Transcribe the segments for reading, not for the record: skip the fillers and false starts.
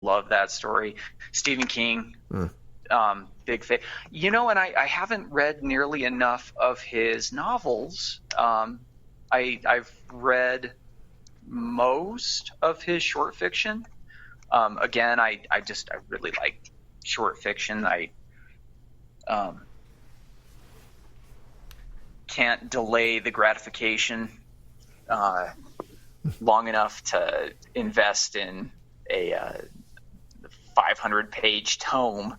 love that story. Stephen King, big fan. And I haven't read nearly enough of his novels. I've read most of his short fiction. Again, I really like short fiction. I can't delay the gratification long enough to invest in a 500-page tome.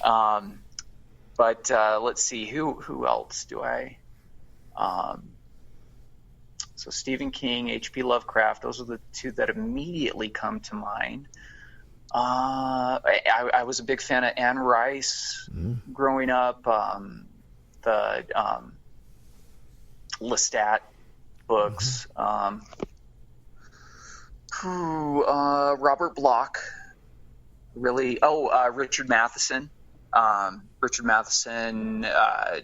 But let's see, who else do I? So Stephen King, H.P. Lovecraft, those are the two that immediately come to mind. I was a big fan of Anne Rice growing up. The Lestat books. Robert Bloch. Really. Richard Matheson. Richard Matheson. I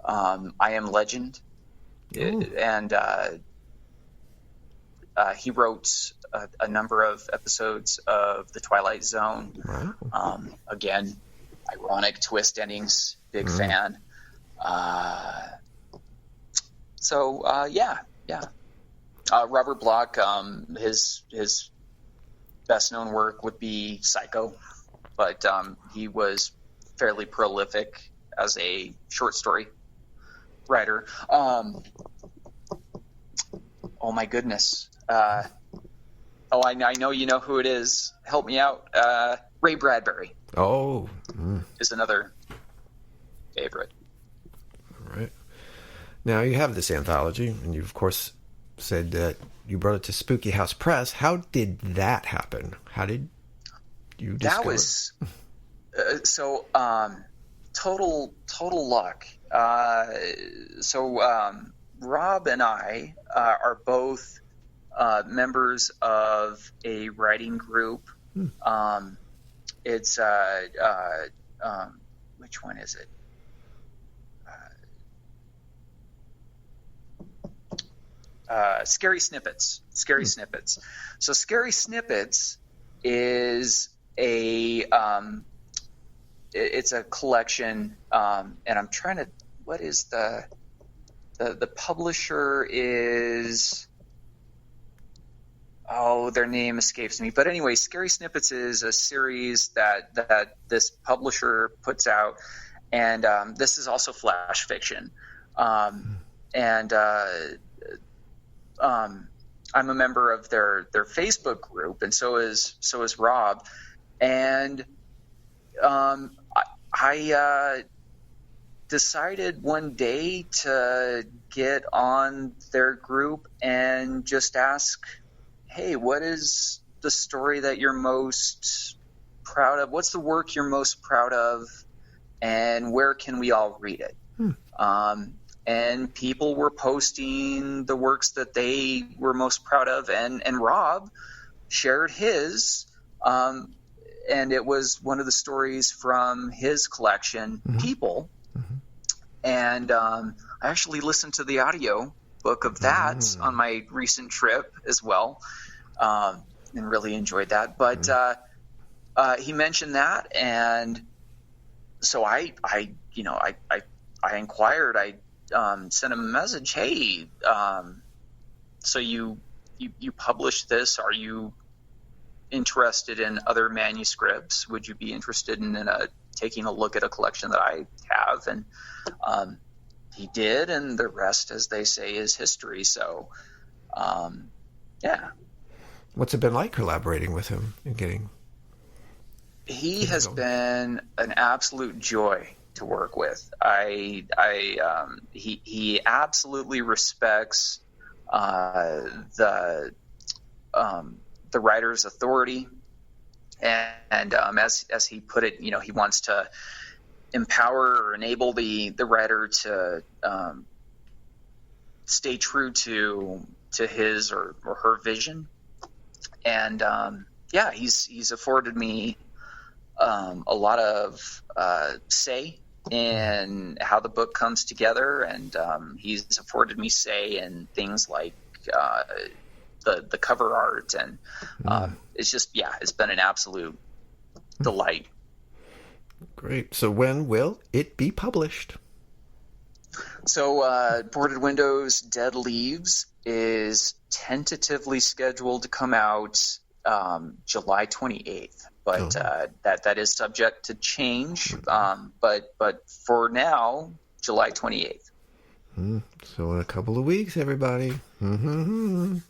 Am Legend. And he wrote a number of episodes of The Twilight Zone. Wow. Again, ironic twist endings. Big fan. Robert Bloch, his best known work would be Psycho, but he was fairly prolific as a short story writer. Oh my goodness. I know you know who it is. Help me out. Ray Bradbury. Is another favorite. All right. Now you have this anthology, and you of course said that you brought it to Spooky House Press. How did that happen? How did you discover? That was total luck. Rob and I are both members of a writing group. It's which one is it? Scary Snippets. Snippets. So Scary Snippets is it's a collection, and I'm trying to. What is the publisher is? Oh, their name escapes me. But anyway, Scary Snippets is a series that this publisher puts out, and this is also flash fiction. I'm a member of their Facebook group, and so is Rob. And I decided one day to get on their group and just ask, hey, what is the story that you're most proud of? What's the work you're most proud of? And where can we all read it? And people were posting the works that they were most proud of. And Rob shared his, and it was one of the stories from his collection, People. And I actually listened to the audio book of that on my recent trip as well, and really enjoyed that. But he mentioned that, and so I inquired. I sent him a message. Hey, so you published this? Are you interested in other manuscripts? Would you be interested in taking a look at a collection that I have? And he did, and the rest, as they say, is history. So, yeah. What's it been like collaborating with him and getting? He has been an absolute joy to work with. He absolutely respects the writer's authority, and as he put it, he wants to empower or enable the writer to stay true to his or her vision. And he's afforded me a lot of say in how the book comes together, and he's afforded me say in things like the cover art, and it's just, it's been an absolute delight. Great. So when will it be published? So Boarded Windows Dead Leaves is tentatively scheduled to come out July 28th, but that is subject to change. But for now, July 28th. So in a couple of weeks, everybody, get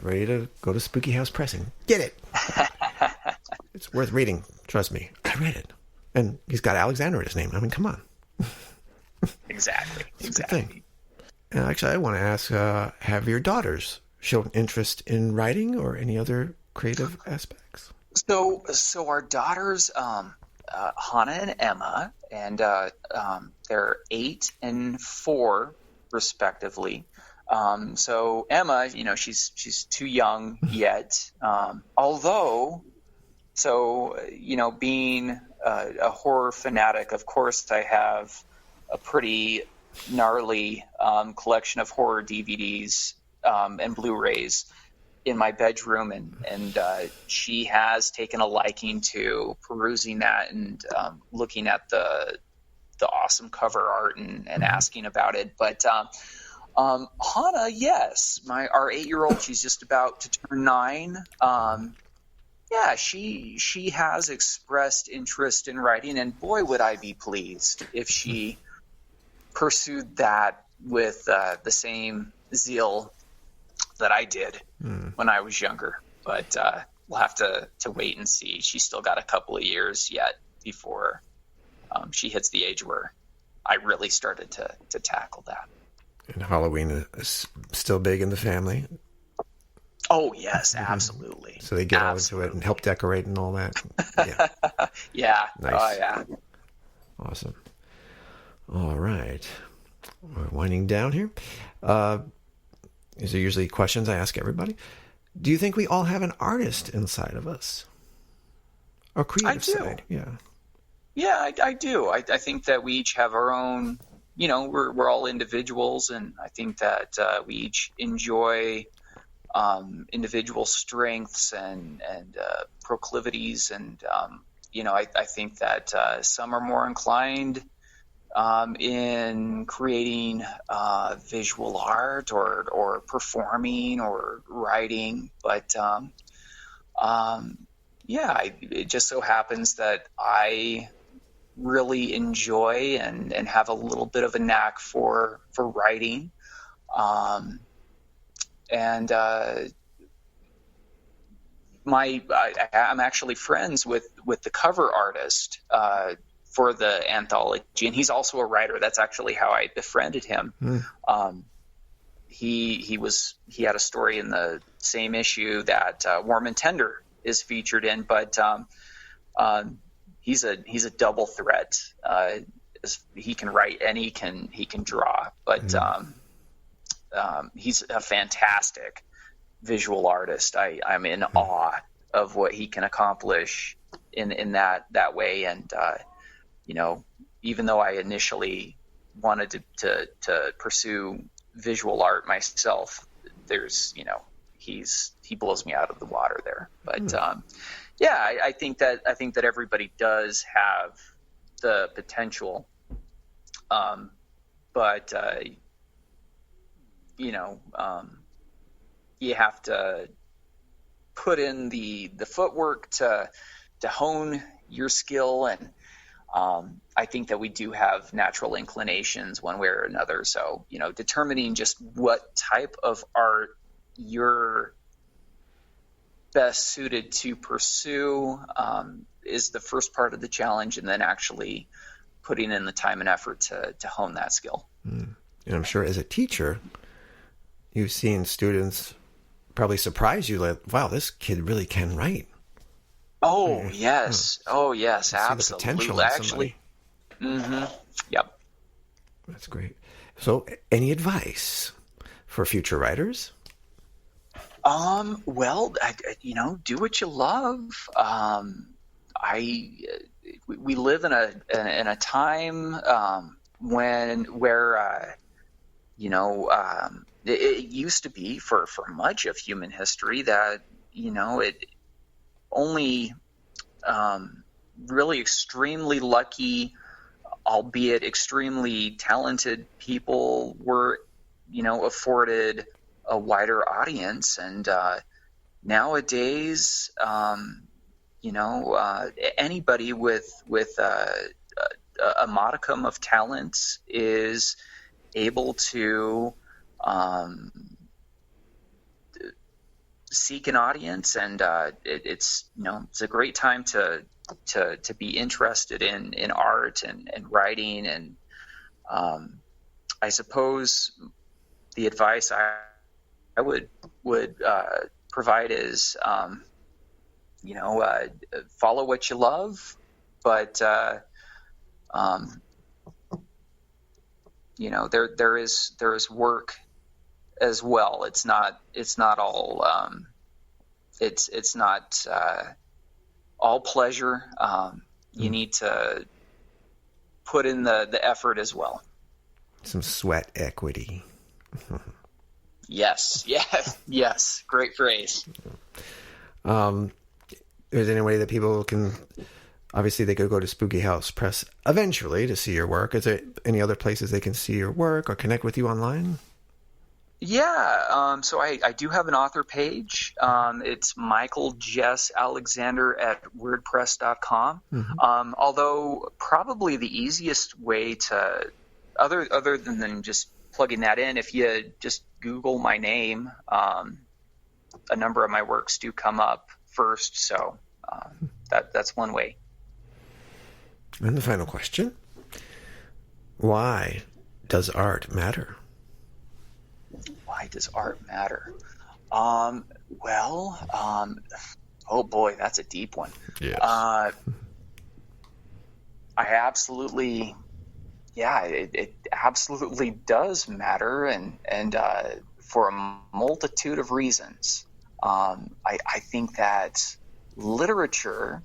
ready to go to Spooky House Pressing. Get it. It's worth reading. Trust me. I read it. And he's got Alexander in his name. I mean, come on. Exactly. It's a good thing. And actually, I want to ask, have your daughters shown interest in writing or any other creative aspects? So our daughters, Hannah and Emma, and they're 8 and 4 respectively. So Emma, she's too young yet. Although, being a horror fanatic, of course, I have a pretty gnarly collection of horror DVDs and Blu-rays in my bedroom, and she has taken a liking to perusing that and looking at the awesome cover art and asking about it. But Hannah, yes, our 8-year-old, she's just about to turn 9. She has expressed interest in writing, and boy, would I be pleased if she pursued that with the same zeal that I did when I was younger. But we'll have to wait and see. She's still got a couple of years yet before she hits the age where I really started to tackle that. And Halloween is still big in the family? Oh, yes, absolutely. So they get all into it and help decorate and all that? Yeah. Yeah. Nice. Oh, yeah. Awesome. All right. We're winding down here. These are usually questions I ask everybody. Do you think we all have an artist inside of us? Or creative side? Yeah. Yeah, I do. I think that we each have our own, we're all individuals, and I think that we each enjoy individual strengths and proclivities, and I think that some are more inclined in creating visual art or performing or writing, but it just so happens that I really enjoy and have a little bit of a knack for writing. I'm actually friends with the cover artist for the anthology, and he's also a writer. That's actually how I befriended him. He had a story in the same issue that Warm and Tender is featured in, but he's a double threat. He can write and he can draw, but he's a fantastic visual artist. I'm in awe of what he can accomplish in that way, and even though I initially wanted to pursue visual art myself, there's he blows me out of the water there. But I think that everybody does have the potential, but you have to put in the footwork to hone your skill, and I think that we do have natural inclinations one way or another. So, determining just what type of art you're best suited to pursue is the first part of the challenge, and then actually putting in the time and effort to hone that skill. And I'm sure as a teacher, you've seen students probably surprise you, like, wow, this kid really can write. Oh, yes. Oh, yes, absolutely. Actually. Yep. That's great. So, any advice for future writers? Well, do what you love. We live in a time where it used to be for much of human history that, it only really extremely lucky, albeit extremely talented people were, afforded a wider audience. And nowadays, anybody with a modicum of talent is able to seek an audience, and it's a great time to be interested in art and writing. And I suppose the advice I would provide is follow what you love, but there is work as well. It's not all it's not all pleasure. You need to put in the effort as well. Some sweat equity. Yes. Great phrase. Is there any way that people can, obviously they could go to Spooky House Press eventually to see your work. Is there any other places they can see your work or connect with you online? Yeah, so I do have an author page. It's Michael Jess Alexander at WordPress.com. Mm-hmm. Although probably the easiest way to, other than just plugging that in, if you just Google my name, a number of my works do come up first. So that's one way. And the final question: why does art matter? Why does art matter? Oh boy, that's a deep one. Yes. I absolutely, it absolutely does matter, and for a multitude of reasons. I think that literature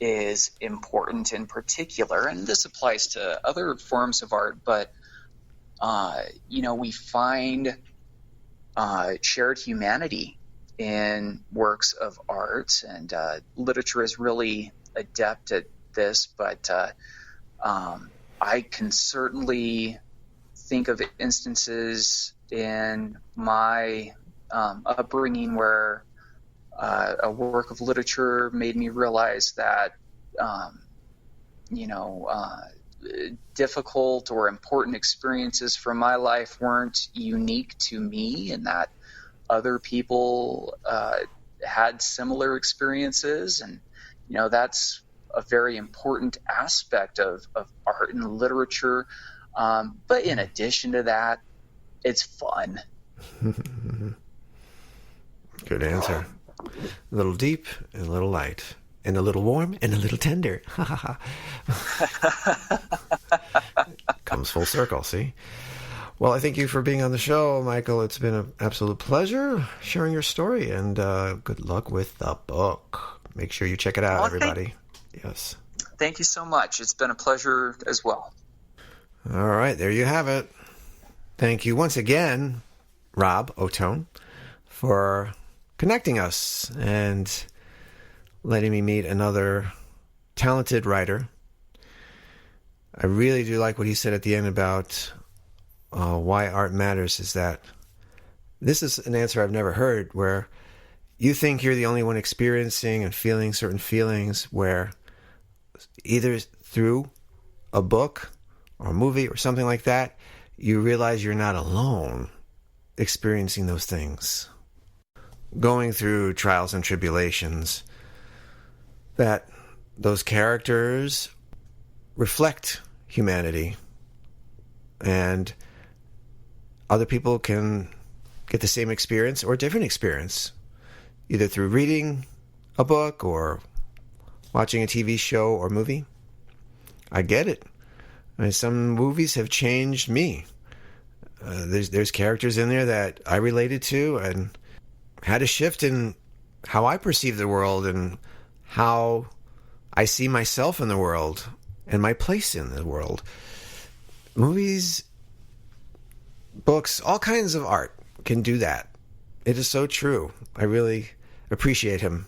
is important in particular, and this applies to other forms of art, but we find shared humanity in works of art, and literature is really adept at this, but I can certainly think of instances in my upbringing where a work of literature made me realize that difficult or important experiences from my life weren't unique to me, and that other people had similar experiences. And that's a very important aspect of art and literature. But in addition to that, it's fun. Good answer. A little deep and a little light, and a little warm and a little tender. Comes full circle, see? Well, I thank you for being on the show, Michael. It's been an absolute pleasure sharing your story, and good luck with the book. Make sure you check it out, everybody. Yes. Thank you so much. It's been a pleasure as well. All right, there you have it. Thank you once again, Rob Ottone, for connecting us and letting me meet another talented writer. I really do like what he said at the end about why art matters, is that this is an answer I've never heard, where you think you're the only one experiencing and feeling certain feelings, where either through a book or a movie or something like that, you realize you're not alone experiencing those things, going through trials and tribulations, that those characters reflect humanity, and other people can get the same experience or a different experience, either through reading a book or watching a TV show or movie. I get it. I mean, some movies have changed me. There's characters in there that I related to and had a shift in how I perceive the world and how I see myself in the world and my place in the world. Movies, books, all kinds of art can do that. It is so true. I really appreciate him